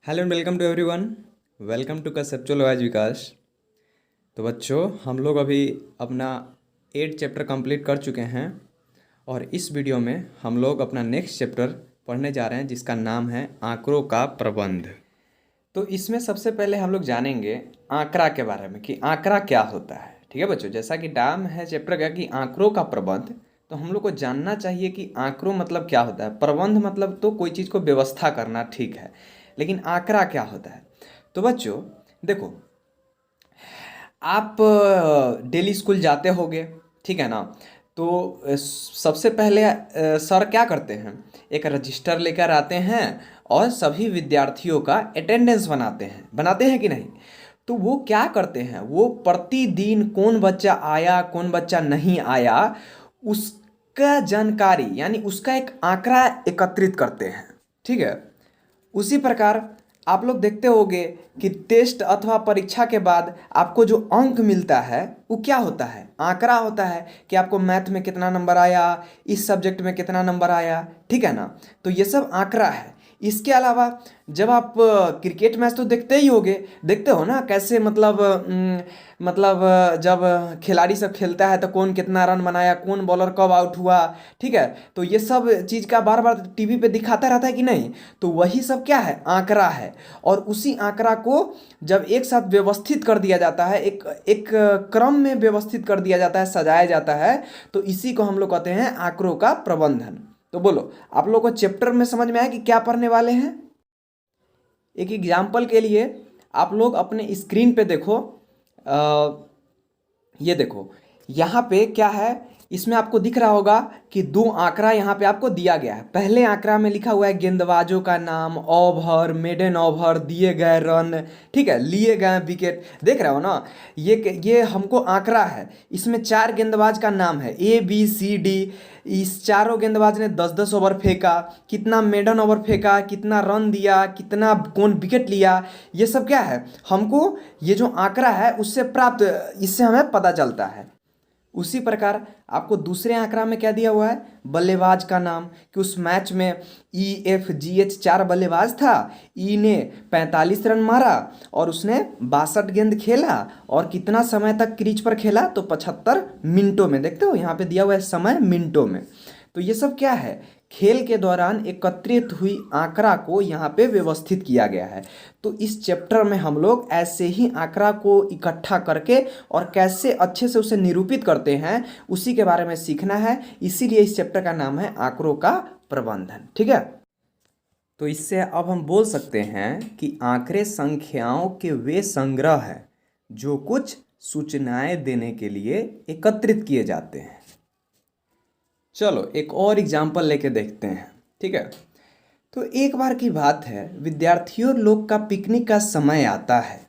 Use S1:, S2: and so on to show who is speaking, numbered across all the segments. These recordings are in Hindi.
S1: Hello and welcome to everyone. Welcome to conceptual wise Vikas. तो बच्चों, हम लोग अभी अपना 8 चैप्टर कंप्लीट कर चुके हैं और इस वीडियो में हम लोग अपना नेक्स्ट चैप्टर पढ़ने जा रहे हैं जिसका नाम है आंकड़ों का प्रबंध। तो इसमें सबसे पहले हम लोग जानेंगे आंकड़ा के बारे में कि आंकड़ा क्या होता है। ठीक है बच्चों, जैसा कि नाम है चैप्टर का कि आंकड़ों का प्रबंध, तो हम लोग को जानना चाहिए कि आंकड़ों मतलब क्या होता है। प्रबंध मतलब तो कोई चीज़ को व्यवस्था करना, ठीक है, लेकिन आंकड़ा क्या होता है। तो बच्चों देखो, आप डेली स्कूल जाते होगे, ठीक है ना। तो सबसे पहले सर क्या करते हैं, एक रजिस्टर लेकर आते हैं और सभी विद्यार्थियों का अटेंडेंस बनाते हैं कि नहीं। तो वो क्या करते हैं, वो प्रतिदिन कौन बच्चा आया कौन बच्चा नहीं आया उसका जानकारी यानी उसका एक आंकड़ा एकत्रित करते हैं, ठीक है। उसी प्रकार आप लोग देखते होंगे कि टेस्ट अथवा परीक्षा के बाद आपको जो अंक मिलता है वो क्या होता है, आंकड़ा होता है कि आपको मैथ में कितना नंबर आया, इस सब्जेक्ट में कितना नंबर आया, ठीक है ना। तो ये सब आंकड़ा है। इसके अलावा जब आप क्रिकेट मैच तो देखते ही होगे, देखते हो ना कैसे, जब खिलाड़ी सब खेलता है तो कौन कितना रन बनाया, कौन बॉलर कब आउट हुआ, ठीक है। तो ये सब चीज़ का बार बार टीवी पे दिखाता रहता है कि नहीं। तो वही सब क्या है, आंकड़ा है। और उसी आंकड़ा को जब एक साथ व्यवस्थित कर दिया जाता है, एक एक क्रम में व्यवस्थित कर दिया जाता है, सजाया जाता है, तो इसी को हम लोग कहते हैं आंकड़ों का प्रबंधन। तो बोलो, आप लोग को चैप्टर में समझ में आया कि क्या पढ़ने वाले हैं। एक एग्जाम्पल के लिए आप लोग अपने स्क्रीन पे देखो, ये देखो यहाँ पे क्या है। इसमें आपको दिख रहा होगा कि दो आंकड़ा यहाँ पे आपको दिया गया है। पहले आंकड़ा में लिखा हुआ है गेंदबाजों का नाम, ओवर, मेडन ओवर, दिए गए रन, ठीक है, लिए गए विकेट। देख रहे हो ना, ये हमको आंकड़ा है। इसमें 4 गेंदबाज का नाम है, ABCD। इस चारों गेंदबाज ने 10-10 ओवर फेंका, कितना मेडन ओवर फेंका, कितना रन दिया, कितना कौन विकेट लिया, ये सब क्या है हमको, ये जो आंकड़ा है उससे प्राप्त, इससे हमें पता चलता है। उसी प्रकार आपको दूसरे आंकड़ा में क्या दिया हुआ है, बल्लेबाज का नाम, कि उस मैच में EFGH 4 बल्लेबाज था। ई ने 45 रन मारा और उसने 62 गेंद खेला और कितना समय तक क्रीज पर खेला, तो 75 मिनटों में। देखते हो यहाँ पे दिया हुआ है समय मिनटों में। तो ये सब क्या है, खेल के दौरान एकत्रित हुई आंकड़ा को यहाँ पे व्यवस्थित किया गया है। तो इस चैप्टर में हम लोग ऐसे ही आंकड़ा को इकट्ठा करके और कैसे अच्छे से उसे निरूपित करते हैं उसी के बारे में सीखना है। इसीलिए इस चैप्टर का नाम है आंकड़ों का प्रबंधन, ठीक है। तो इससे अब हम बोल सकते हैं कि आंकड़े संख्याओं के वे संग्रह हैं जो कुछ सूचनाएं देने के लिए एकत्रित किए जाते हैं। चलो एक और एग्जाम्पल लेके देखते हैं, ठीक है। तो एक बार की बात है, विद्यार्थियों लोग का पिकनिक का समय आता है,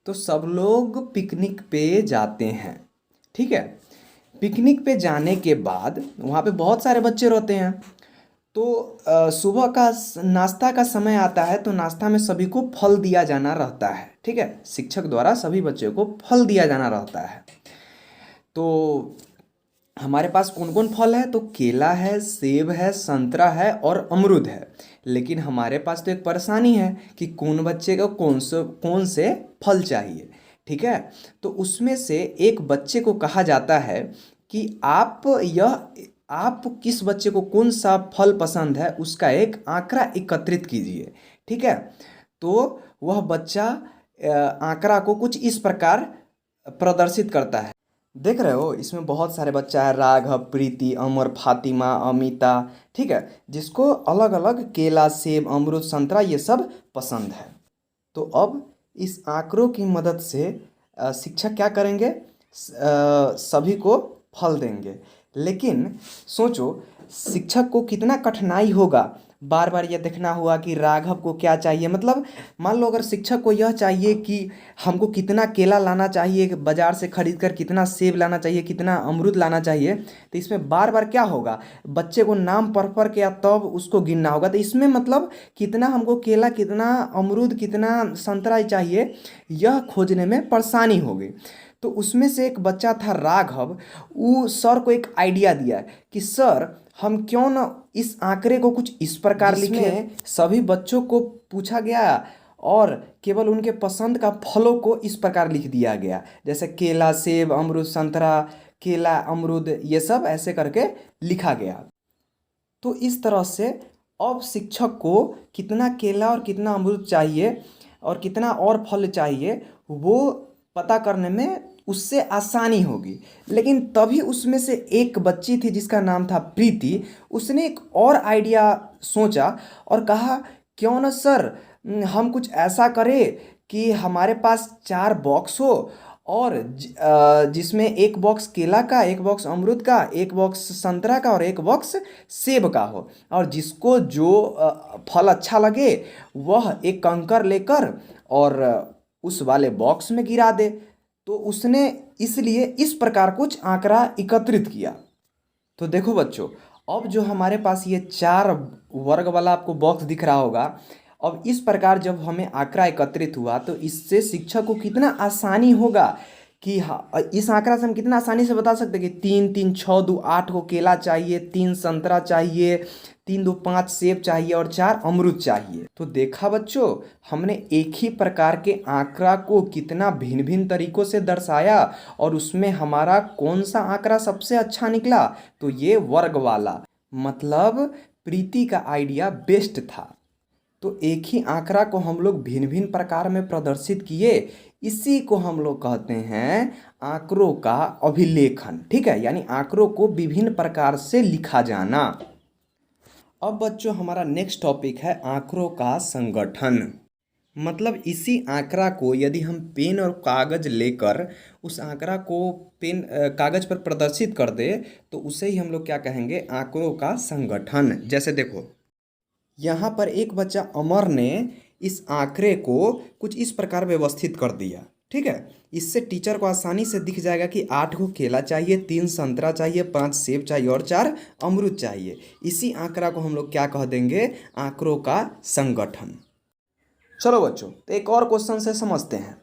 S1: तो सब लोग पिकनिक पे जाते हैं, ठीक है। पिकनिक पे जाने के बाद वहाँ पे बहुत सारे बच्चे रहते हैं। तो सुबह का नाश्ता का समय आता है, तो नाश्ता में सभी को फल दिया जाना रहता है, ठीक है। शिक्षक द्वारा सभी बच्चों को फल दिया जाना रहता है। तो हमारे पास कौन कौन फल है, तो केला है, सेब है, संतरा है और अमरूद है। लेकिन हमारे पास तो एक परेशानी है कि कौन बच्चे को कौन से फल चाहिए, ठीक है। तो उसमें से एक बच्चे को कहा जाता है कि आप किस बच्चे को कौन सा फल पसंद है उसका एक आंकड़ा एकत्रित कीजिए, ठीक है। तो वह बच्चा आंकड़ा को कुछ इस प्रकार प्रदर्शित करता है। देख रहे हो, इसमें बहुत सारे बच्चा है, राघव, प्रीति, अमर, फातिमा, अमिता, ठीक है, जिसको अलग अलग केला, सेब, अमरूद, संतरा ये सब पसंद है। तो अब इस आंकड़ों की मदद से शिक्षक क्या करेंगे, सभी को फल देंगे। लेकिन सोचो, शिक्षक को कितना कठिनाई होगा, बार बार यह देखना हुआ कि राघव को क्या चाहिए। मतलब मान लो अगर शिक्षक को यह चाहिए कि हमको कितना केला लाना चाहिए बाजार से खरीद कर, कितना सेब लाना चाहिए, कितना अमरूद लाना चाहिए, तो इसमें बार बार क्या होगा, बच्चे को नाम पढ़ पढ़ के या तब उसको गिनना होगा। तो इसमें मतलब कितना हमको केला, कितना अमरूद, कितना संतरा चाहिए, यह खोजने में परेशानी होगी। तो उसमें से एक बच्चा था राघव, वो सर को एक आइडिया दिया कि सर हम क्यों ना इस आंकड़े को कुछ इस प्रकार लिखें। सभी बच्चों को पूछा गया और केवल उनके पसंद का फलों को इस प्रकार लिख दिया गया, जैसे केला, सेब, अमरूद, संतरा, केला, अमरूद, ये सब ऐसे करके लिखा गया। तो इस तरह से अब शिक्षक को कितना केला और कितना अमरूद चाहिए और कितना और फल चाहिए वो पता करने में उससे आसानी होगी। लेकिन तभी उसमें से एक बच्ची थी जिसका नाम था प्रीति, उसने एक और आइडिया सोचा और कहा, क्यों ना सर हम कुछ ऐसा करें कि हमारे पास 4 बॉक्स हो और जिसमें एक बॉक्स केला का, एक बॉक्स अमरूद का, एक बॉक्स संतरा का और एक बॉक्स सेब का हो, और जिसको जो फल अच्छा लगे वह एक कंकर लेकर और उस वाले बॉक्स में गिरा दे। तो उसने इसलिए इस प्रकार कुछ आंकड़ा एकत्रित किया। तो देखो बच्चों, अब जो हमारे पास ये 4 वर्ग वाला आपको बॉक्स दिख रहा होगा, अब इस प्रकार जब हमें आंकड़ा एकत्रित हुआ तो इससे शिक्षक को कितना आसानी होगा कि हाँ, इस आंकड़ा से हम कितना आसानी से बता सकते हैं कि 3 3 6 2 8 को केला चाहिए, 3 संतरा चाहिए, 3 2 5 सेब चाहिए और 4 अमरूद चाहिए। तो देखा बच्चों, हमने एक ही प्रकार के आंकड़ा को कितना भिन्न भिन्न तरीकों से दर्शाया और उसमें हमारा कौन सा आंकड़ा सबसे अच्छा निकला, तो ये वर्ग वाला, मतलब प्रीति का आइडिया बेस्ट था। तो एक ही आंकड़ा को हम लोग भिन्न भिन्न प्रकार में प्रदर्शित किए, इसी को हम लोग कहते हैं आंकड़ों का अभिलेखन। ठीक है, यानी आंकड़ों को विभिन्न प्रकार से लिखा जाना। अब बच्चों हमारा नेक्स्ट टॉपिक है आंकड़ों का संगठन। मतलब इसी आंकड़ा को यदि हम पेन और कागज लेकर उस आंकड़ा को पेन कागज पर प्रदर्शित कर दे तो उसे ही हम लोग क्या कहेंगे, आंकड़ों का संगठन। जैसे देखो, यहाँ पर एक बच्चा अमर ने इस आंकड़े को कुछ इस प्रकार व्यवस्थित कर दिया। ठीक है, इससे टीचर को आसानी से दिख जाएगा कि 8 को केला चाहिए, 3 संतरा चाहिए, 5 सेब चाहिए और 4 अमरूद चाहिए। इसी आंकड़ा को हम लोग क्या कह देंगे, आंकड़ों का संगठन। चलो बच्चों, तो एक और क्वेश्चन से समझते हैं।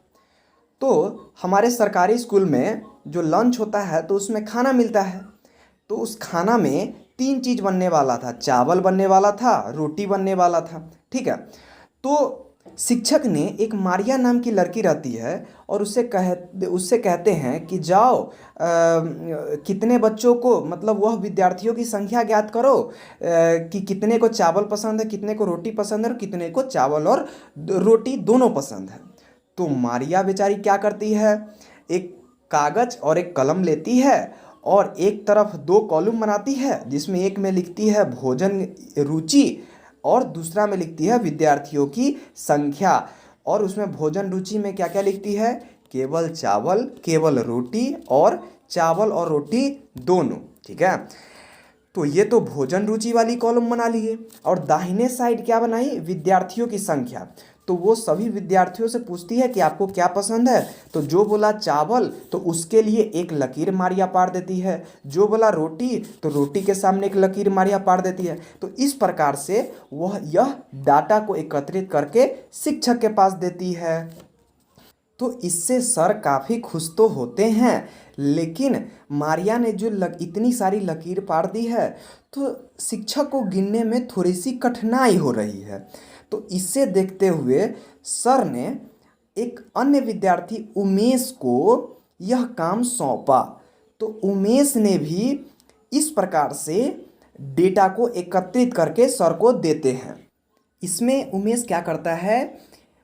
S1: तो हमारे सरकारी स्कूल में जो लंच होता है तो उसमें खाना मिलता है। तो उस खाना में 3 चीज़ बनने वाला था, चावल बनने वाला था, रोटी बनने वाला था। ठीक है, तो शिक्षक ने एक मारिया नाम की लड़की रहती है और उससे कहते हैं कि जाओ कितने बच्चों को, मतलब वह विद्यार्थियों की संख्या ज्ञात करो कि कितने को चावल पसंद है, कितने को रोटी पसंद है और कितने को चावल और रोटी दोनों पसंद है। तो मारिया बेचारी क्या करती है, एक कागज और एक कलम लेती है और एक तरफ 2 कॉलम बनाती है, जिसमें एक में लिखती है भोजन रुचि और दूसरा में लिखती है विद्यार्थियों की संख्या। और उसमें भोजन रुचि में क्या क्या लिखती है, केवल चावल, केवल रोटी और चावल और रोटी दोनों। ठीक है, तो ये तो भोजन रुचि वाली कॉलम बना लिए। और दाहिने साइड क्या बनाई, विद्यार्थियों की संख्या। तो वो सभी विद्यार्थियों से पूछती है कि आपको क्या पसंद है। तो जो बोला चावल तो उसके लिए एक लकीर मारिया पार देती है, जो बोला रोटी तो रोटी के सामने एक लकीर मारिया पार देती है। तो इस प्रकार से वह यह डाटा को एकत्रित करके शिक्षक के पास देती है। तो इससे सर काफ़ी खुश तो होते हैं, लेकिन मारिया ने जो इतनी सारी लकीर पार दी है तो शिक्षक को गिनने में थोड़ी सी कठिनाई हो रही है। तो इसे देखते हुए सर ने एक अन्य विद्यार्थी उमेश को यह काम सौंपा। तो उमेश ने भी इस प्रकार से डेटा को एकत्रित करके सर को देते हैं। इसमें उमेश क्या करता है,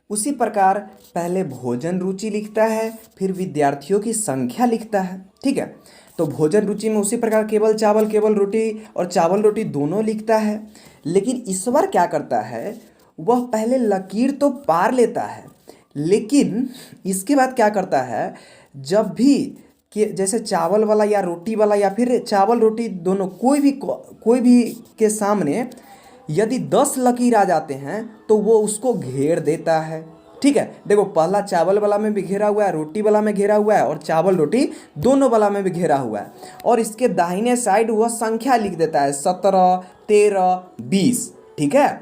S1: उसी प्रकार पहले भोजन रुचि लिखता है, फिर विद्यार्थियों की संख्या लिखता है। ठीक है, तो भोजन रुचि में उसी प्रकार केवल चावल, केवल रोटी और चावल रोटी दोनों लिखता है। लेकिन इस बार क्या करता है, वह पहले लकीर तो पार लेता है, लेकिन इसके बाद क्या करता है, जब भी कि जैसे चावल वाला या रोटी वाला या फिर चावल रोटी दोनों कोई भी के सामने यदि 10 लकीर आ जाते हैं तो वो उसको घेर देता है। ठीक है, देखो पहला चावल वाला में भी घेरा हुआ है, रोटी वाला में घेरा हुआ है और चावल रोटी दोनों वाला में भी घेरा हुआ है। और इसके दाहिने साइड वह संख्या लिख देता है 17, 13, 20। ठीक है,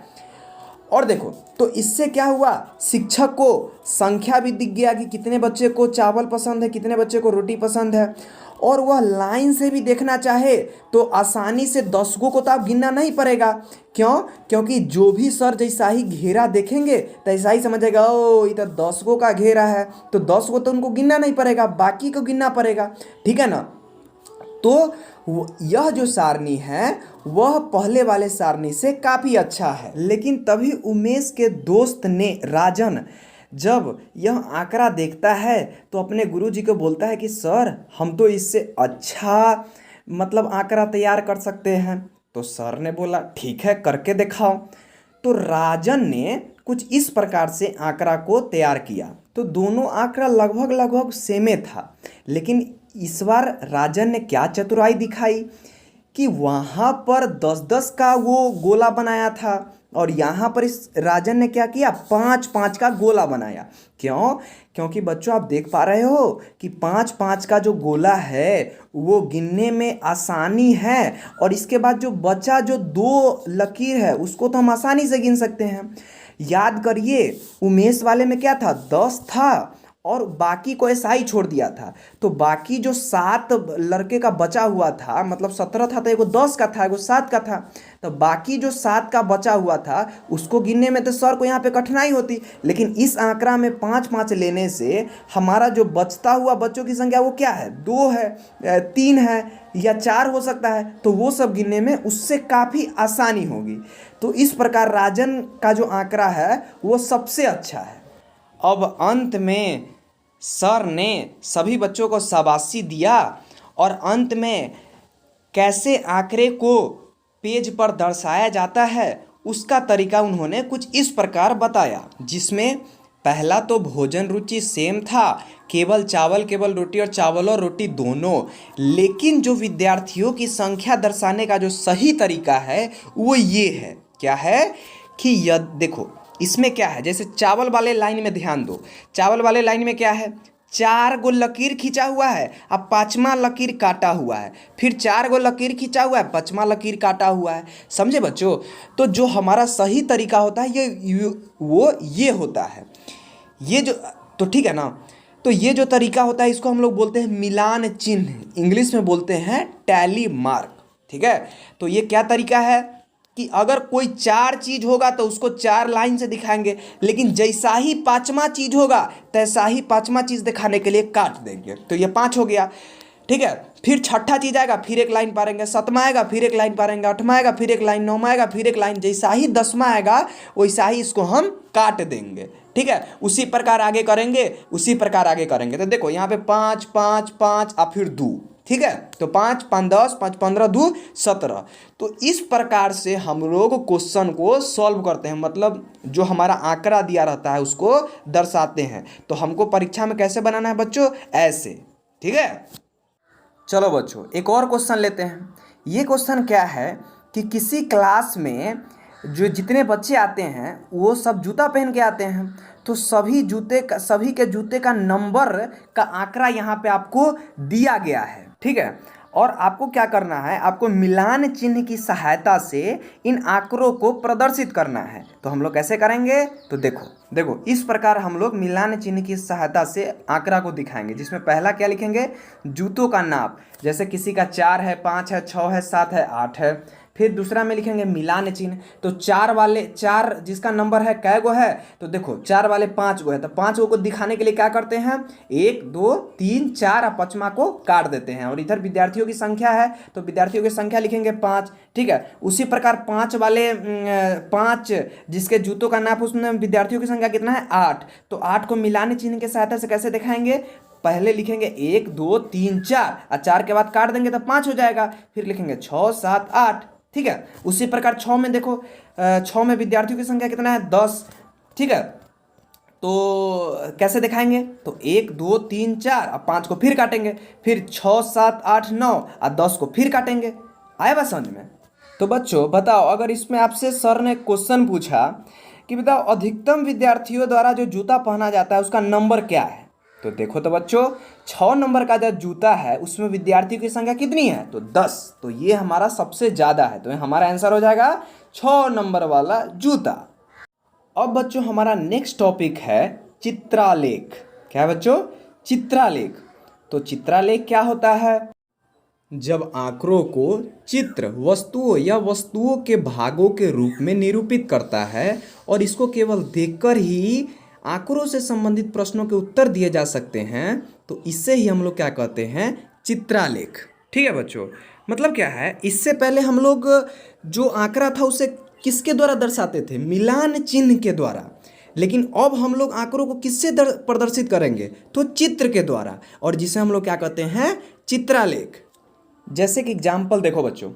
S1: और देखो तो इससे क्या हुआ, शिक्षक को संख्या भी दिख गया कि कितने बच्चे को चावल पसंद है, कितने बच्चे को रोटी पसंद है। और वह लाइन से भी देखना चाहे तो आसानी से 10 को तो आप गिनना नहीं पड़ेगा। क्यों? क्योंकि जो भी सर जैसा ही घेरा देखेंगे तो ऐसा ही समझेगा ओ ये तो 10 का घेरा है, तो 10 को तो उनको गिनना नहीं पड़ेगा, बाकी को गिनना पड़ेगा। ठीक है ना? तो यह जो सारणी है वह पहले वाले सारणी से काफ़ी अच्छा है। लेकिन तभी उमेश के दोस्त ने राजन जब यह आंकड़ा देखता है तो अपने गुरुजी को बोलता है कि सर हम तो इससे अच्छा मतलब आंकड़ा तैयार कर सकते हैं। तो सर ने बोला ठीक है करके दिखाओ। तो राजन ने कुछ इस प्रकार से आंकड़ा को तैयार किया। तो दोनों आंकड़ा लगभग लगभग सेमे था, लेकिन इस बार राजन ने क्या चतुराई दिखाई कि वहाँ पर 10-10 का वो गोला बनाया था और यहाँ पर इस राजन ने क्या किया 5-5 का गोला बनाया। क्यों? क्योंकि बच्चों आप देख पा रहे हो कि 5-5 का जो गोला है वो गिनने में आसानी है, और इसके बाद जो बचा जो 2 लकीर है उसको तो हम आसानी से गिन सकते हैं। याद करिए उमेश वाले में क्या था 10 था और बाकी को ऐसा ही छोड़ दिया था। तो बाकी जो 7 लड़के का बचा हुआ था, मतलब 17 था तो एगो 10 का था एगो 7 का था, तो बाकी जो 7 का बचा हुआ था उसको गिनने में तो सर को यहाँ पे कठिनाई होती। लेकिन इस आंकड़ा में 5-5 लेने से हमारा जो बचता हुआ बच्चों की संख्या वो क्या है 2 है 3 है या 4 हो सकता है, तो वो सब गिनने में उससे काफ़ी आसानी होगी। तो इस प्रकार राजन का जो आंकड़ा है वो सबसे अच्छा है। अब अंत में सर ने सभी बच्चों को शाबाशी दिया और अंत में कैसे आंकड़े को पेज पर दर्शाया जाता है उसका तरीका उन्होंने कुछ इस प्रकार बताया, जिसमें पहला तो भोजन रुचि सेम था, केवल चावल केवल रोटी और चावल और रोटी दोनों। लेकिन जो विद्यार्थियों की संख्या दर्शाने का जो सही तरीका है वो ये है, क्या है कि यदि देखो इसमें क्या है, जैसे चावल वाले लाइन में ध्यान दो, चावल वाले लाइन में क्या है 4 गो लकीर खींचा हुआ है, अब 5वां लकीर काटा हुआ है, फिर 4 गो लकीर खींचा हुआ है, 5वां लकीर काटा हुआ है। समझे बच्चों? तो जो हमारा सही तरीका होता है ये होता है, ये जो तो ठीक है ना। तो ये जो तरीका होता है इसको हम लोग बोलते हैं मिलान चिन्ह, इंग्लिश में बोलते हैं टैली मार्क। ठीक है? तो ये क्या तरीका है कि अगर कोई 4 चीज़ होगा तो उसको 4 लाइन से दिखाएंगे, लेकिन जैसा ही 5वां चीज़ होगा तैसा ही 5वां चीज़ दिखाने के लिए काट देंगे। तो ये 5 हो गया। ठीक है? फिर 6ठा चीज़ आएगा फिर एक लाइन पारेंगे, 7वां आएगा फिर एक लाइन पारेंगे, 8वां आएगा फिर एक लाइन, 9वां आएगा फिर एक लाइन, जैसा ही 10वां आएगा वैसा ही इसको हम काट देंगे। ठीक है? उसी प्रकार आगे करेंगे, उसी प्रकार आगे करेंगे। तो देखो यहाँ पे 5 5 5 और फिर 2। ठीक है? तो 5 5 10 5 15 2 17। तो इस प्रकार से हम लोग क्वेश्चन को सॉल्व करते हैं, मतलब जो हमारा आंकड़ा दिया रहता है उसको दर्शाते हैं। तो हमको परीक्षा में कैसे बनाना है बच्चों? ऐसे। ठीक है? चलो बच्चों एक और क्वेश्चन लेते हैं। ये क्वेश्चन क्या है कि किसी क्लास में जो जितने बच्चे आते हैं वो सब जूता पहन के आते हैं, तो सभी के जूते का नंबर का आंकड़ा यहाँ पे आपको दिया गया है। ठीक है? और आपको क्या करना है, आपको मिलान चिन्ह की सहायता से इन आंकड़ों को प्रदर्शित करना है। तो हम लोग कैसे करेंगे? तो देखो इस प्रकार हम लोग मिलान चिन्ह की सहायता से आंकड़ा को दिखाएंगे, जिसमें पहला क्या लिखेंगे जूतों का नाप, जैसे किसी का 4 है 5 है 6 है 7 है 8 है। फिर दूसरा में लिखेंगे मिलान चिन्ह, तो 4 जिसका नंबर है कै गो है, तो देखो 4 वाले 5 गो है, तो 5 गो को दिखाने के लिए क्या करते हैं 1 2 3 4 और 5वां को काट देते हैं। और इधर विद्यार्थियों की संख्या है तो विद्यार्थियों की संख्या लिखेंगे 5। ठीक है? उसी प्रकार 5 जिसके जूतों का नाप उसमें विद्यार्थियों की संख्या कितना है 8, तो 8 को मिलान चिन्ह की सहायता से कैसे दिखाएंगे, पहले लिखेंगे 1 2 3 4 और 4 के बाद काट देंगे तो 5 हो जाएगा, फिर लिखेंगे 6 7 8। ठीक है? उसी प्रकार 6 में देखो 6 में विद्यार्थियों की संख्या कितना है 10। ठीक है? तो कैसे दिखाएंगे, तो 1 2 3 4 और 5 को फिर काटेंगे, फिर 6 7 8 9 और 10 को फिर काटेंगे। आया बात समझ में? तो बच्चों बताओ, अगर इसमें आपसे सर ने क्वेश्चन पूछा कि बताओ अधिकतम विद्यार्थियों द्वारा जो जूता पहना जाता है उसका नंबर क्या है, तो देखो तो बच्चों 6 नंबर का जो जूता है उसमें विद्यार्थियों की संख्या कितनी है, तो 10। तो ये हमारा सबसे ज़्यादा है, तो हमारा आंसर हो जाएगा 6 नंबर वाला जूता। अब बच्चों हमारा नेक्स्ट टॉपिक है चित्रालेख। क्या है बच्चों? चित्रालेख। तो चित्रालेख क्या होता है? जब आंकड़ों को चित्र वस्तुओं या वस्तुओं के भागों के रूप में निरूपित करता है और इसको केवल देखकर ही आंकड़ों से संबंधित प्रश्नों के उत्तर दिए जा सकते हैं, तो इससे ही हम लोग क्या कहते हैं? चित्रालेख। ठीक है बच्चों, मतलब क्या है, इससे पहले हम लोग जो आंकड़ा था उसे किसके द्वारा दर्शाते थे? मिलान चिन्ह के द्वारा। लेकिन अब हम लोग आंकड़ों को किससे प्रदर्शित करेंगे? तो चित्र के द्वारा, और जिसे हम लोग क्या कहते हैं? चित्रालेख। जैसे कि एग्जाम्पल देखो बच्चों,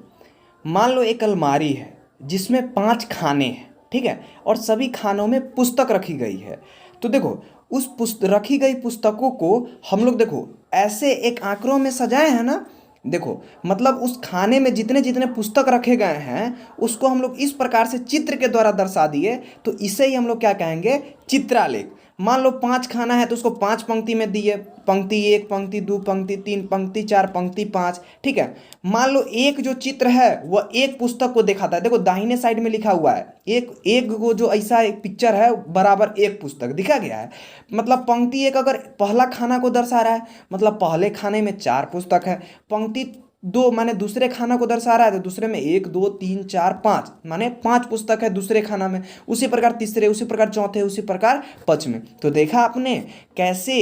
S1: मान लो एक अलमारी है जिसमें 5 खाने हैं, ठीक है, और सभी खानों में पुस्तक रखी गई है। तो देखो उस रखी गई पुस्तकों को हम लोग देखो ऐसे एक आंकड़ों में सजाए हैं ना। देखो मतलब उस खाने में जितने जितने पुस्तक रखे गए हैं उसको हम लोग इस प्रकार से चित्र के द्वारा दर्शा दिए, तो इसे ही हम लोग क्या कहेंगे? चित्रालेख। मान लो 5 खाना है तो उसको 5 पंक्ति में दिए, पंक्ति 1, पंक्ति 2, पंक्ति 3, पंक्ति 4, पंक्ति 5, ठीक है। मान लो एक जो चित्र है वह एक पुस्तक को दिखाता है। देखो दाहिने साइड में लिखा हुआ है एक एक वो जो ऐसा एक पिक्चर है बराबर एक पुस्तक दिखा गया है। मतलब पंक्ति 1 अगर पहला खाना को दर्शा रहा है, मतलब पहले खाने में 4 पुस्तक है। पंक्ति 2 माने दूसरे खाना को दर्शा रहा है तो दूसरे में 1, 2, 3, 4, 5 माने 5 पुस्तक है दूसरे खाना में। उसी प्रकार तीसरे, उसी प्रकार चौथे, उसी प्रकार पांचवें। तो देखा आपने कैसे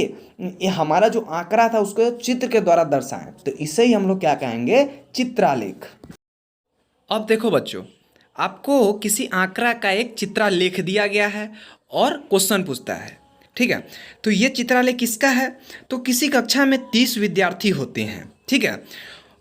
S1: ये हमारा जो आंकड़ा था उसको चित्र के द्वारा दर्शाएं, तो इसे ही हम लोग क्या कहेंगे? चित्रालेख। अब देखो बच्चों, आपको किसी आंकड़ा का एक चित्रालेख दिया गया है और क्वेश्चन पूछता है, ठीक है। तो ये चित्रालेख किसका है? तो किसी कक्षा में 30 विद्यार्थी होते हैं, ठीक है,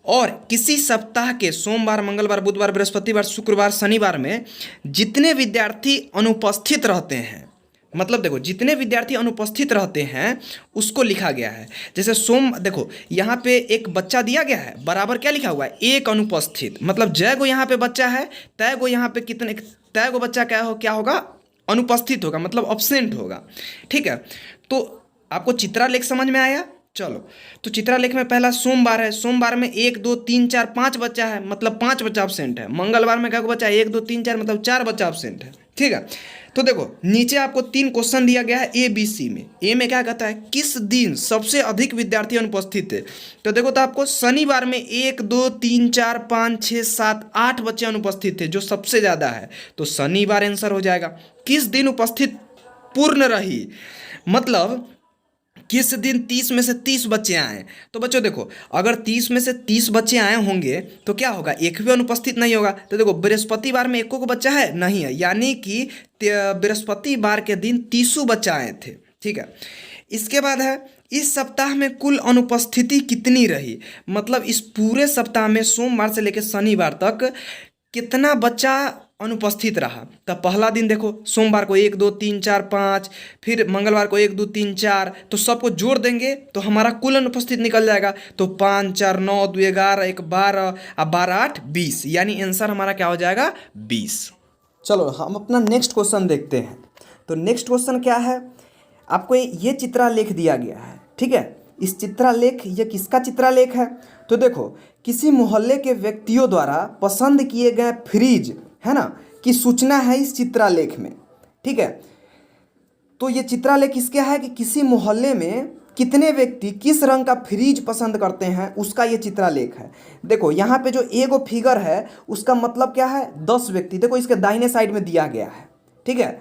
S1: और किसी सप्ताह के सोमवार, मंगलवार, बुधवार, बृहस्पतिवार, शुक्रवार, शनिवार में जितने विद्यार्थी अनुपस्थित रहते हैं, मतलब देखो जितने विद्यार्थी अनुपस्थित रहते हैं उसको लिखा गया है। जैसे देखो यहाँ पे एक बच्चा दिया गया है, बराबर क्या लिखा हुआ है? एक अनुपस्थित। मतलब जय गो यहाँ पे बच्चा है, तय गो यहाँ पे कितने, तय गो बच्चा क्या होगा? अनुपस्थित होगा, मतलब अब्सेंट होगा, ठीक है। तो आपको चित्रालेख समझ में आया? चलो, तो चित्रालेख में पहला सोमवार है, सोमवार में 1, 2, 3, 4, 5 बच्चा है, मतलब 5 बच्चा अब्सेंट है। मंगलवार में क्या बच्चा है? 1, 2, 3, 4 मतलब 4 बच्चा अब्सेंट है, ठीक है। तो देखो नीचे आपको 3 क्वेश्चन दिया गया है ए बी सी में। ए में क्या कहता है? किस दिन सबसे अधिक विद्यार्थी अनुपस्थित थे? तो देखो तो आपको शनिवार में 1, 2, 3, 4, 5, 6, 7, 8 बच्चे अनुपस्थित थे, जो सबसे ज़्यादा है, तो शनिवार आंसर हो जाएगा। किस दिन उपस्थित पूर्ण रही? मतलब किस दिन 30 में से 30 बच्चे आए? तो बच्चों देखो अगर 30 में से 30 बच्चे आए होंगे तो क्या होगा? एक भी अनुपस्थित नहीं होगा। तो देखो बृहस्पतिवार में एको को बच्चा है नहीं है, यानी कि बृहस्पतिवार के दिन 30 बच्चा आए थे, ठीक है। इसके बाद है इस सप्ताह में कुल अनुपस्थिति कितनी रही? मतलब इस पूरे सप्ताह में सोमवार से लेकर शनिवार तक कितना बच्चा अनुपस्थित रहा? तब पहला दिन देखो सोमवार को 1, 2, 3, 4, 5, फिर मंगलवार को 1, 2, 3, 4, तो सबको जोड़ देंगे तो हमारा कुल अनुपस्थित निकल जाएगा। तो 5, 4, 9, 2, 11, 1, 12, अब 12, 8, 20, यानी आंसर हमारा क्या हो जाएगा? 20। चलो हम अपना नेक्स्ट क्वेश्चन देखते हैं। तो नेक्स्ट क्वेश्चन क्या है? आपको ये चित्रालेख दिया गया है, ठीक है। इस चित्रालेख, ये किसका चित्रालेख है? तो देखो किसी मोहल्ले के व्यक्तियों द्वारा पसंद किए गए फ्रिज है ना की सूचना है इस चित्रालेख में, ठीक है। तो ये चित्रालेख किसका है कि किसी मोहल्ले में कितने व्यक्ति किस रंग का फ्रिज पसंद करते हैं, उसका ये चित्रालेख है। देखो यहाँ पे जो एगो फिगर है उसका मतलब क्या है? 10 व्यक्ति। देखो इसके दाहिने साइड में दिया गया है, ठीक है।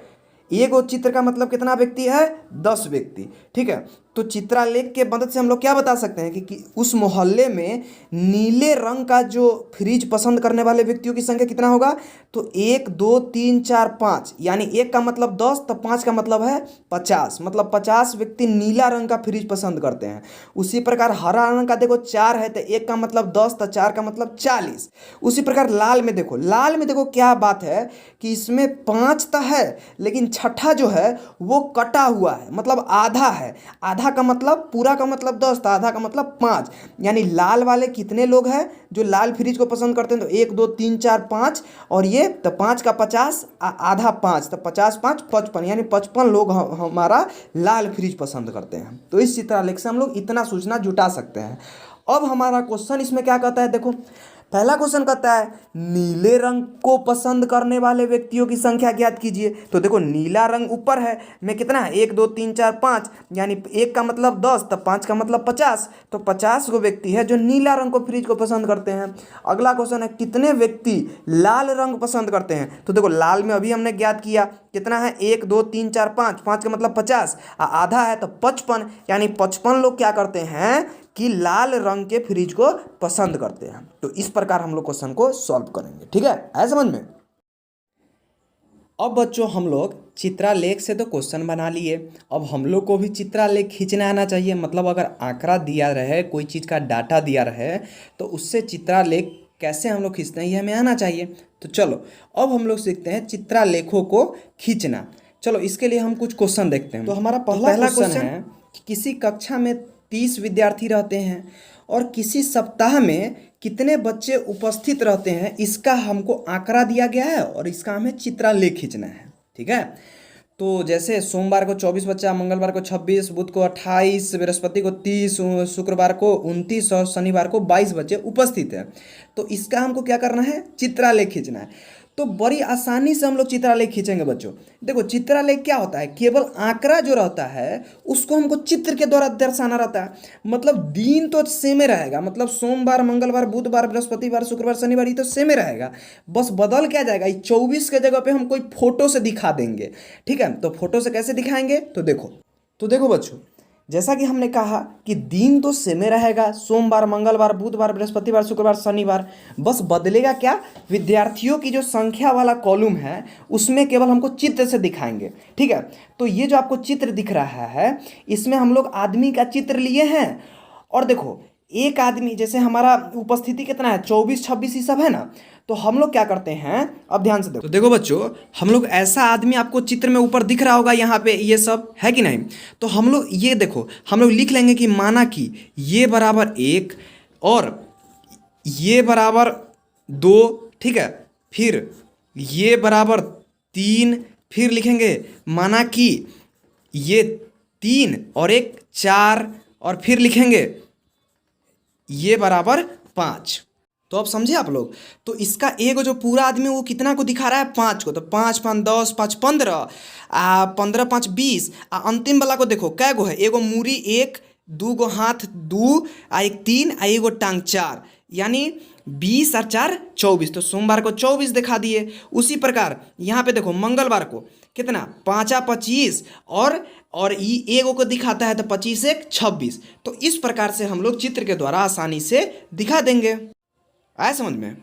S1: एगो चित्र का मतलब कितना व्यक्ति है? 10 व्यक्ति, ठीक है। तो चित्रालेख के मदद से हम लोग क्या बता सकते हैं कि उस मोहल्ले में नीले रंग का जो फ्रिज पसंद करने वाले व्यक्तियों की संख्या कितना होगा? तो 1, 2, 3, 4, 5, यानी 1 का मतलब 10, तो 5 का मतलब है 50, मतलब 50 व्यक्ति नीला रंग का फ्रिज पसंद करते हैं। उसी प्रकार हरा रंग का देखो 4 है, तो 1 का मतलब 10, तो 4 का मतलब 40। उसी प्रकार लाल में देखो, लाल में देखो क्या बात है कि इसमें 5 तो है लेकिन छठा जो है वो कटा हुआ है, मतलब आधा है। आधा का मतलब, पूरा का मतलब 10, तो आधा का मतलब 5, यानी लाल वाले कितने लोग हैं जो लाल फ्रिज को पसंद करते हैं? तो 1, 2, 3, 4, 5, और ये तो 5 का 50, आधा 5, तो 50, 5, 55, यानी 55 लोग हमारा लाल फ्रिज पसंद करते हैं। तो इस चित्रालेख से हम लोग इतना सूचना जुटा सकते हैं। अब हमारा क्वेश्चन इसमें क्या कहता है? देखो पहला क्वेश्चन कहता है नीले रंग को पसंद करने वाले व्यक्तियों की संख्या ज्ञात कीजिए। तो देखो नीला रंग ऊपर है में कितना है, 1 2 3 4 5, यानी 1 का मतलब 10, तब 5 का मतलब 50, तो 50 गो व्यक्ति है जो नीला रंग को फ्रिज को पसंद करते हैं। अगला क्वेश्चन है कितने व्यक्ति लाल रंग पसंद करते हैं। तो देखो लाल में अभी हमने ज्ञात किया कितना है, 1 2 3 4 5, 5 का मतलब 50, आधा है तो 55, यानी 55 लोग क्या करते हैं कि लाल रंग के फ्रिज को पसंद करते हैं। तो इस प्रकार हम लोग क्वेश्चन को सॉल्व करेंगे, ठीक है, आया समझ में। अब बच्चों हम लोग चित्रालेख से तो क्वेश्चन बना लिए, अब हम लोग को भी चित्रालेख खींचना आना चाहिए। मतलब अगर आंकड़ा दिया रहे, कोई चीज़ का डाटा दिया रहे, तो उससे चित्रालेख कैसे हम लोग खींचते हैं ये हमें आना चाहिए। तो चलो अब हम लोग सीखते हैं चित्रालेखों को खींचना। चलो इसके लिए हम कुछ क्वेश्चन देखते हैं। तो हमारा पहला क्वेश्चन है कि किसी कक्षा में 30 विद्यार्थी रहते हैं और किसी सप्ताह में कितने बच्चे उपस्थित रहते हैं, इसका हमको आंकड़ा दिया गया है और इसका हमें चित्रालेख खींचना है, ठीक है। तो जैसे सोमवार को 24 बच्चा, मंगलवार को 26, बुध को 28, बृहस्पति को 30, शुक्रवार को 29 और शनिवार को 22 बच्चे उपस्थित हैं। तो इसका हमको क्या करना है, चित्रालेख खींचना है। तो बड़ी आसानी से हम लोग चित्रालेख खींचेंगे बच्चों। देखो चित्रालेख क्या होता है, केवल आंकड़ा जो रहता है उसको हमको चित्र के द्वारा दर्शाना रहता है। मतलब दिन तो सेम रहेगा, मतलब सोमवार, मंगलवार, बुधवार, बृहस्पतिवार, शुक्रवार, शनिवार ये तो सेम रहेगा, बस बदल क्या जाएगा, 24 के जगह पे हम कोई फोटो से दिखा देंगे, ठीक है। तो फोटो से कैसे दिखाएंगे, तो देखो बच्चों, जैसा कि हमने कहा कि दिन तो सेम रहेगा, सोमवार, मंगलवार, बुधवार, बृहस्पतिवार, शुक्रवार, शनिवार, बस बदलेगा क्या, विद्यार्थियों की जो संख्या वाला कॉलम है उसमें केवल हमको चित्र से दिखाएंगे, ठीक है। तो ये जो आपको चित्र दिख रहा है इसमें हम लोग आदमी का चित्र लिए हैं। और देखो एक आदमी, जैसे हमारा उपस्थिति कितना है, 24 26 ही सब है ना, तो हम लोग क्या करते हैं, अब ध्यान से देखो। तो देखो बच्चों, हम लोग ऐसा आदमी आपको चित्र में ऊपर दिख रहा होगा, यहाँ पे ये सब है कि नहीं। तो हम लोग ये देखो, हम लोग लिख लेंगे कि माना कि ये बराबर 1 और ये बराबर 2, ठीक है, फिर ये बराबर 3, फिर लिखेंगे माना कि ये 3 और 1 4, और फिर लिखेंगे ये बराबर 5। तो अब समझे आप लोग। तो इसका एगो जो पूरा आदमी वो कितना को दिखा रहा है, 5 को। तो 5 5 10, 5 15, 15 5 20, अंतिम वाला को देखो कै गो है, एगो मूरी 1, 2 गो हाथ 2, एक 3, एगो टांग 4, यानी 20 और 4 24। तो सोमवार को 24 दिखा दिए। उसी प्रकार यहाँ पे देखो मंगलवार को कितना, 5 25, और ये एगो को दिखाता है तो 25 1 26। तो इस प्रकार से हम लोग चित्र के द्वारा आसानी से दिखा देंगे, आया समझ में।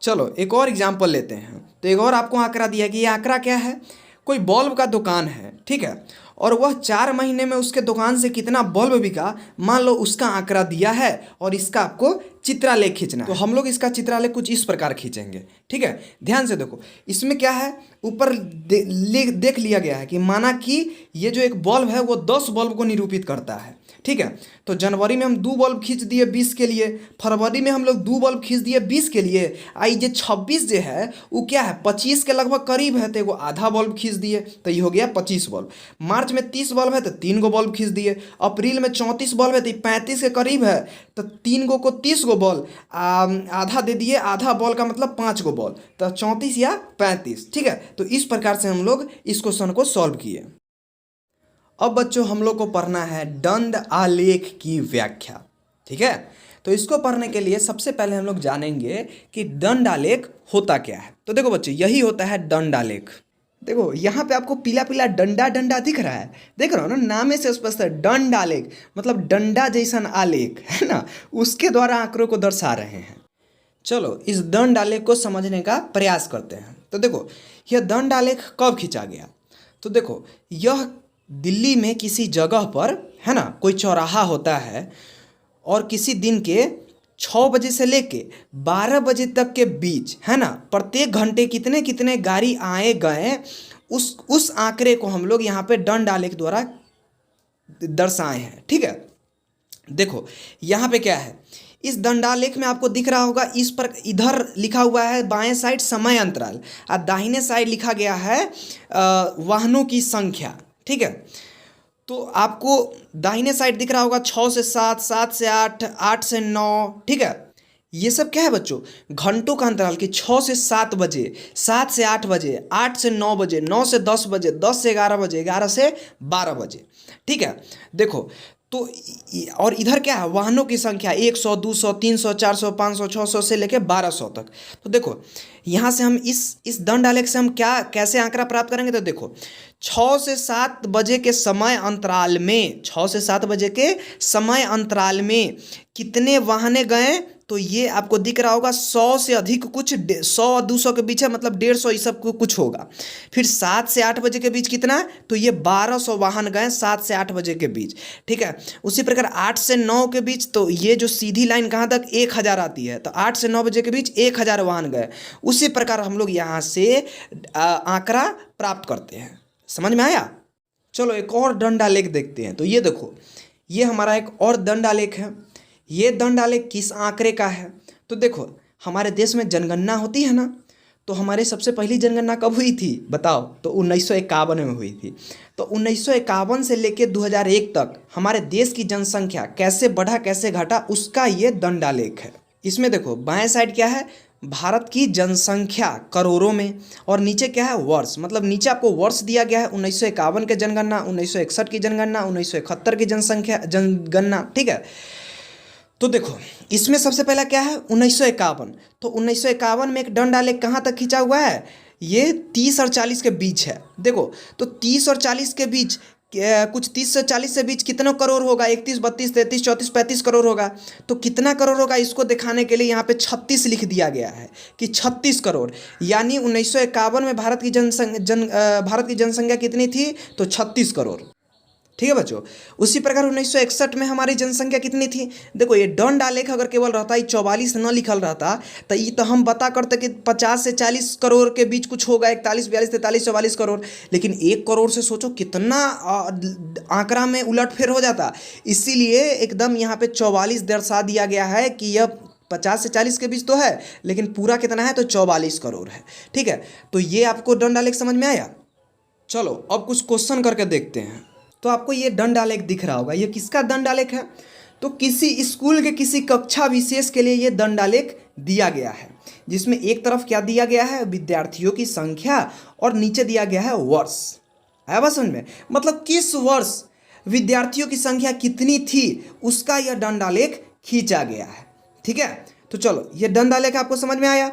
S1: चलो एक और एग्जाम्पल लेते हैं। तो एक और आपको आंकड़ा दिया कि ये आंकड़ा क्या है, कोई बल्ब का दुकान है, ठीक है, और वह 4 महीने में उसके दुकान से कितना बल्ब बिका, मान लो उसका आंकड़ा दिया है और इसका आपको चित्रालेख खींचना है। तो हम लोग इसका चित्रालेख कुछ इस प्रकार खींचेंगे, ठीक है। ध्यान से देखो, इसमें क्या है, ऊपर देख लिया गया है कि माना कि ये जो एक बल्ब है वो 10 बल्ब को निरूपित करता है, ठीक है। तो जनवरी में हम 2 बल्ब खींच दिए 20 के लिए, फरवरी में हम लोग 2 बल्ब खींच दिए 20 के लिए, आई जो 26 जो है वो क्या है, 25 के लगभग करीब है, तो एगो आधा बल्ब खींच दिए, तो ये हो गया 25 बल्ब। मार्च में 30 बल्ब है तो 3 गो बल्ब खींच दिए। अप्रैल में 34 बल्ब है तो 35 के करीब है, तो 3 गो को 30 गो बल्ब, आधा दे दिए, आधा बल्ब का मतलब 5 गो बल्ब, तो 34 या 35, ठीक है। तो इस प्रकार से हम लोग इस क्वेश्चन को सॉल्व किए। अब बच्चों हम लोग को पढ़ना है दंड आलेख की व्याख्या, ठीक है। तो इसको पढ़ने के लिए सबसे पहले हम लोग जानेंगे कि दंड आलेख होता क्या है। तो देखो बच्चों, यही होता है दंड आलेख। देखो यहाँ पे आपको पीला पीला डंडा डंडा दिख रहा है, देख रहे हो ना, नामे से स्पष्ट है दंड आलेख, मतलब डंडा जैसन आलेख है ना, उसके द्वारा आंकड़ों को दर्शा रहे हैं। चलो इस दंड आलेख को समझने का प्रयास करते हैं। तो देखो यह दंड आलेख कब खींचा गया, तो देखो यह दिल्ली में किसी जगह पर है ना, कोई चौराहा होता है और किसी दिन के 6 बजे से लेके 12 बजे तक के बीच है ना, प्रत्येक घंटे कितने कितने गाड़ी आए गए, उस आंकड़े को हम लोग यहाँ पे दंड आलेख द्वारा दर्शाए हैं, ठीक है। देखो यहाँ पे क्या है, इस दंडालेख में आपको दिख रहा होगा, इस पर इधर लिखा हुआ है बाएं साइड समय अंतराल और दाहिने साइड लिखा गया है वाहनों की संख्या, ठीक है। तो आपको दाहिने साइड दिख रहा होगा 6 से 7, 7 से 8, 8 से 9, ठीक है। ये सब क्या है बच्चों, घंटों का अंतराल कि 6 से 7 बजे, 7 से 8 बजे, 8 से 9 बजे, 9 से 10 बजे, 10 से 11 बजे, 11 से 12 बजे। ठीक है, देखो तो और इधर क्या है, वाहनों की संख्या 100, 200, 300, 400, 500, 600 से लेके 1200 तक। तो देखो यहाँ से हम इस दंड आलेख से हम क्या कैसे आंकड़ा प्राप्त करेंगे, तो देखो 6 से 7 बजे के समय अंतराल में, 6 से 7 बजे के समय अंतराल में कितने वाहने गए, तो ये आपको दिख रहा होगा 100 से अधिक कुछ, 100 और 200 के बीच है, मतलब 150 ये सब कुछ होगा। फिर 7 से 8 बजे के बीच कितना, तो ये 1200 वाहन गए 7 से 8 बजे के बीच। ठीक है, उसी प्रकार 8 से 9 के बीच, तो ये जो सीधी लाइन कहाँ तक 1000 आती है, तो 8 से 9 बजे के बीच 1000 वाहन गए। उसी प्रकार हम लोग यहाँ से आंकड़ा प्राप्त करते हैं। समझ में आया? चलो एक और दंड आलेख देखते हैं। तो ये देखो, ये हमारा एक और दंड आलेख है। ये दंड आलेख किस आंकड़े का है, तो देखो हमारे देश में जनगणना होती है ना, तो हमारे सबसे पहली जनगणना कब हुई थी बताओ, तो 1951 में हुई थी। तो 1951 से लेकर 2001 तक हमारे देश की जनसंख्या कैसे बढ़ा कैसे घटा, उसका ये दंड आलेख है। इसमें देखो बाएं साइड क्या है, भारत की जनसंख्या करोड़ों में, और नीचे क्या है वर्ष, मतलब नीचे आपको वर्ष दिया गया है 1951 के जनगणना, 1961 की जनगणना, 1971 की जनगणना। ठीक है, तो देखो इसमें सबसे पहला क्या है 1951। तो 1951 में एक दंड आलेख कहाँ तक खींचा हुआ है, ये 30 और 40 के बीच है। देखो तो 30 और 40 के बीच कुछ 30 से 40 से बीच कितना करोड़ होगा, 31, 32, 33, 34, 35 करोड़ होगा। तो कितना करोड़ होगा इसको दिखाने के लिए यहाँ पे 36 लिख दिया गया है कि 36 करोड़, यानी 1951 में भारत की जनसंख्या कितनी थी, तो 36 करोड़। ठीक है बच्चों, उसी प्रकार 1961 में हमारी जनसंख्या कितनी थी। देखो ये दंड आलेख अगर केवल रहता ही 44 न लिखल रहता, तो ये तो हम बता करते कि 50 से 40 करोड़ के बीच कुछ होगा, 41, 42, 43, 44 करोड़। लेकिन 1 करोड़ से सोचो कितना आंकड़ा में उलटफेर हो जाता। इसीलिए एकदम यहाँ पे 44 दर्शा दिया गया है कि यह 50 से 40 के बीच तो है, लेकिन पूरा कितना है, तो 44 करोड़ है। ठीक है, तो ये आपको दंड आलेख समझ में आया। चलो अब कुछ क्वेश्चन करके देखते हैं। तो आपको ये दंड आलेख दिख रहा होगा, ये किसका दंड आलेख है, तो किसी स्कूल के किसी कक्षा विशेष के लिए ये दंड आलेख दिया गया है, जिसमें एक तरफ क्या दिया गया है, विद्यार्थियों की संख्या, और नीचे दिया गया है वर्ष। आया बात समझ में, मतलब किस वर्ष विद्यार्थियों की संख्या कितनी थी उसका यह दंड आलेख खींचा गया है। ठीक है, तो चलो ये दंड आलेख आपको समझ में आया।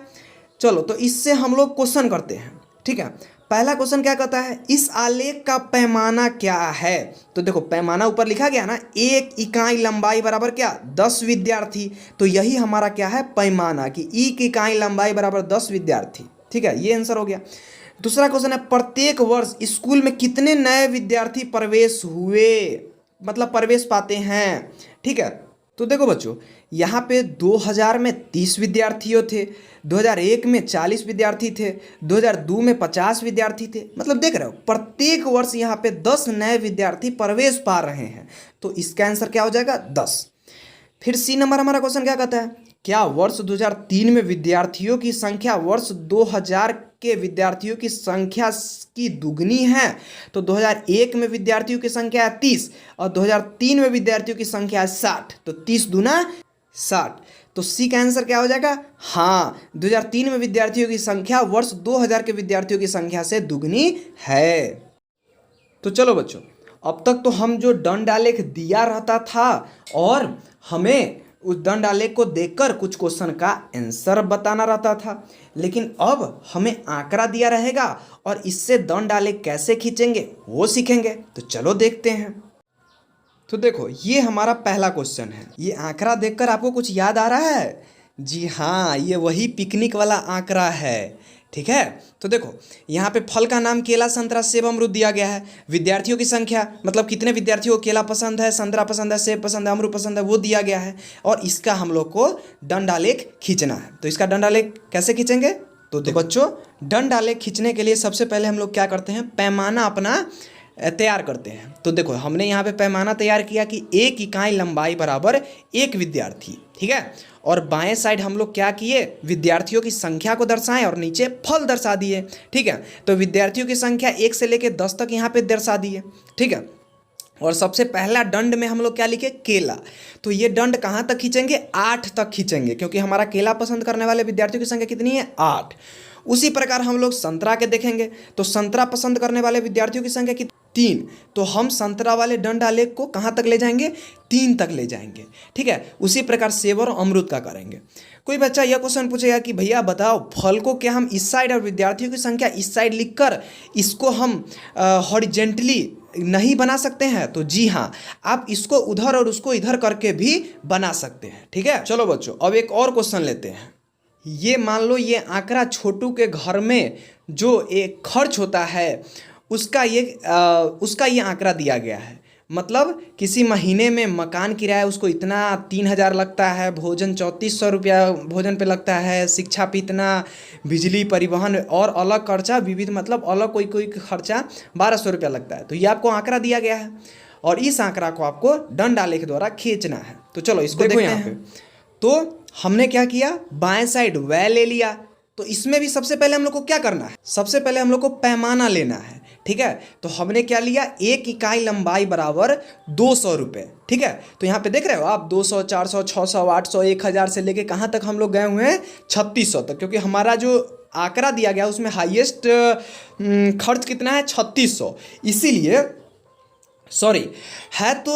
S1: चलो तो इससे हम लोग क्वेश्चन करते हैं। ठीक है, पहला क्वेश्चन क्या कहता है, इस आलेख का पैमाना क्या है। तो देखो पैमाना ऊपर लिखा गया ना, 1 इकाई लंबाई बराबर क्या 10 विद्यार्थी। तो यही हमारा क्या है पैमाना, कि 1 इकाई लंबाई बराबर 10 विद्यार्थी। ठीक है, ये आंसर हो गया। दूसरा क्वेश्चन है, प्रत्येक वर्ष स्कूल में कितने नए विद्यार्थी प्रवेश हुए, मतलब प्रवेश पाते हैं। ठीक है, तो देखो बच्चों यहाँ पे 2000 में 30 विद्यार्थियों थे, 2001 में 40 विद्यार्थी थे, 2002 में 50 विद्यार्थी थे। मतलब देख रहे हो प्रत्येक वर्ष यहाँ पे 10 नए विद्यार्थी प्रवेश पा रहे हैं। तो इसका आंसर क्या हो जाएगा 10। फिर सी नंबर हमारा क्वेश्चन क्या कहता है, क्या वर्ष 2003 में विद्यार्थियों की संख्या वर्ष 2000 के विद्यार्थियों की संख्या की दुगनी है। तो 2001 में विद्यार्थियों की संख्या है 30 और 2003 में विद्यार्थियों की संख्या है 60। तो 30 दूना 60। तो सी का आंसर क्या हो जाएगा, हाँ 2003 में विद्यार्थियों की संख्या वर्ष 2000 के विद्यार्थियों की संख्या से दुगनी है। तो चलो बच्चों, अब तक तो हम जो दंड आलेख दिया रहता था और हमें उस दंड आलेख को देखकर कुछ क्वेश्चन का आंसर बताना रहता था, लेकिन अब हमें आंकड़ा दिया रहेगा और इससे दंड आलेख कैसे खींचेंगे वो सीखेंगे। तो चलो देखते हैं। तो देखो ये हमारा पहला क्वेश्चन है। ये आंकड़ा देखकर आपको कुछ याद आ रहा है? जी हाँ, ये वही पिकनिक वाला आंकड़ा है। ठीक है, तो देखो यहाँ पे फल का नाम केला, संतरा, सेब, अमरूद दिया गया है। विद्यार्थियों की संख्या मतलब कितने विद्यार्थियों को केला पसंद है, संतरा पसंद है, सेब पसंद है, अमरूद पसंद है, वो दिया गया है। और इसका हम लोग को दंड आलेख खींचना है। तो इसका दंड आलेख कैसे खींचेंगे, तो देखो बच्चों दंड आलेख खींचने के लिए सबसे पहले हम लोग क्या करते हैं, पैमाना अपना तैयार करते हैं। तो देखो हमने यहाँ पे पैमाना तैयार किया कि 1 इकाई लंबाई बराबर 1 विद्यार्थी। ठीक है, और बाएं साइड हम लोग क्या किए, विद्यार्थियों की संख्या को दर्शाएं और नीचे फल दर्शा दिए। ठीक है, तो विद्यार्थियों की संख्या 1 से लेकर 10 तक यहाँ पे दर्शा दिए। ठीक है, और सबसे पहला दंड में हम लोग क्या लिखे, केला। तो ये दंड कहाँ तक खींचेंगे, 8 तक खींचेंगे, क्योंकि हमारा केला पसंद करने वाले विद्यार्थियों की संख्या कितनी है, 8। उसी प्रकार हम लोग संतरा के देखेंगे, तो संतरा पसंद करने वाले विद्यार्थियों की संख्या कितनी, 3। तो हम संतरा वाले दंड आलेख को कहाँ तक ले जाएंगे, 3 तक ले जाएंगे। ठीक है, उसी प्रकार सेब और अमरूद का करेंगे। कोई बच्चा यह क्वेश्चन पूछेगा कि भैया बताओ, फल को क्या हम इस साइड और विद्यार्थियों की संख्या इस साइड लिखकर इसको हम हॉरिजेंटली नहीं बना सकते हैं? तो जी हाँ, आप इसको उधर और उसको इधर करके भी बना सकते हैं। ठीक है, चलो बच्चों अब एक और क्वेश्चन लेते हैं। ये मान लो ये आंकड़ा छोटू के घर में जो एक खर्च होता है उसका ये आंकड़ा दिया गया है। मतलब किसी महीने में मकान किराया उसको इतना 3000 लगता है, भोजन 3400 रुपया भोजन पे लगता है, शिक्षा पे इतना, बिजली परिवहन और अलग खर्चा विविध, मतलब अलग कोई कोई खर्चा 1200 रुपया लगता है। तो ये आपको आंकड़ा दिया गया है और इस आंकड़ा को आपको दंड आलेख द्वारा खींचना है। तो चलो इसको देखो यहाँ पे। तो हमने क्या किया, बाएं साइड वह ले लिया। तो इसमें भी सबसे पहले हम लोग को क्या करना है, सबसे पहले हम लोग को पैमाना लेना है। ठीक है, तो हमने क्या लिया, 1 इकाई लंबाई बराबर 200 रुपये। ठीक है, तो यहाँ पे देख रहे हो आप 200, 400, 600, 800, 1000 से लेके कहाँ तक हम लोग गए हुए हैं, 3600 तक, क्योंकि हमारा जो आंकड़ा दिया गया उसमें हाईएस्ट खर्च कितना है, 3600। इसीलिए सॉरी है तो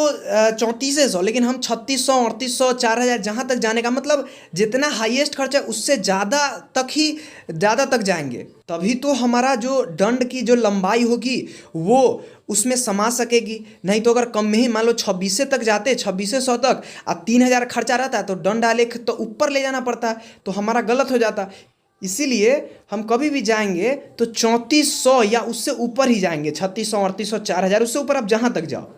S1: 3400, लेकिन हम 3600, 3800, 4000 जहाँ तक जाने का मतलब जितना हाईएस्ट खर्च है उससे ज़्यादा तक जाएंगे, तभी तो हमारा जो दंड की जो लंबाई होगी वो उसमें समा सकेगी। नहीं तो अगर कम में ही मान लो 2600 तक जाते, 2600 तक, अब 3000 खर्चा रहता है तो दंड आलेख तो ऊपर ले जाना पड़ता है, तो हमारा गलत हो जाता। इसीलिए हम कभी भी जाएंगे तो 3400 या उससे ऊपर ही जाएंगे, 3600, 3800, 4000, उससे ऊपर आप जहाँ तक जाओ।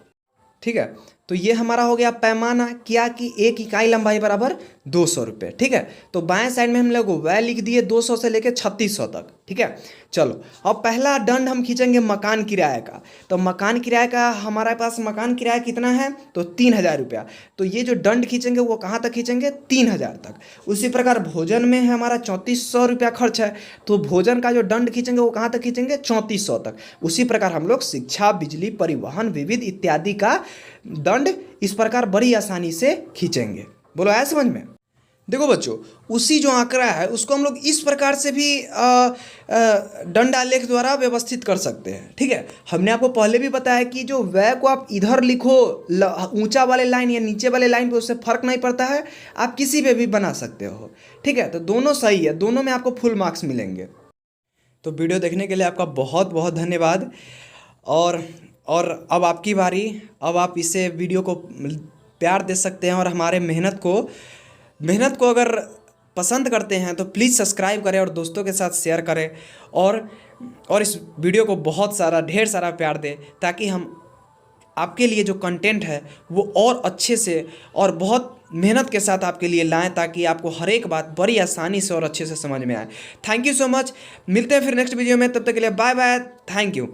S1: ठीक है, तो ये हमारा हो गया पैमाना, क्या कि 1 इकाई लंबाई बराबर 200 रुपये। ठीक है, तो बाएं साइड में हम लोग वह लिख दिए 200 से लेकर 3600 तक। ठीक है, चलो अब पहला दंड हम खींचेंगे मकान किराए का। तो मकान किराए का हमारे पास मकान किराया कितना है, तो 3000 रुपया। तो ये जो दंड खींचेंगे वो कहाँ तक खींचेंगे, 3000 तक। उसी प्रकार भोजन में है हमारा 3400 रुपया खर्च है, तो भोजन का जो दंड खींचेंगे वो कहाँ तक खींचेंगे, 3400 तक। उसी प्रकार हम लोग शिक्षा, बिजली, परिवहन, विविध इत्यादि का दंड इस प्रकार बड़ी आसानी से खींचेंगे। बोलो आया समझ में? देखो बच्चों, उसी जो आंकड़ा है उसको हम लोग इस प्रकार से भी दंड आलेख द्वारा व्यवस्थित कर सकते हैं। ठीक है, हमने आपको पहले भी बताया कि जो व्यय को आप इधर लिखो ऊंचा वाले लाइन या नीचे वाले लाइन पे, उससे फर्क नहीं पड़ता है, आप किसी पे भी बना सकते हो। ठीक है, तो दोनों सही है, दोनों में आपको फुल मार्क्स मिलेंगे। तो वीडियो देखने के लिए आपका बहुत बहुत धन्यवाद। और अब आपकी बारी, अब आप इसे वीडियो को प्यार दे सकते हैं और हमारे मेहनत को अगर पसंद करते हैं तो प्लीज़ सब्सक्राइब करें और दोस्तों के साथ शेयर करें और इस वीडियो को बहुत सारा ढेर सारा प्यार दें, ताकि हम आपके लिए जो कंटेंट है वो और अच्छे से और बहुत मेहनत के साथ आपके लिए लाएं, ताकि आपको हर एक बात बड़ी आसानी से और अच्छे से समझ में आए। थैंक यू सो मच, मिलते हैं फिर नेक्स्ट वीडियो में, तब तक के लिए बाय बाय, थैंक यू।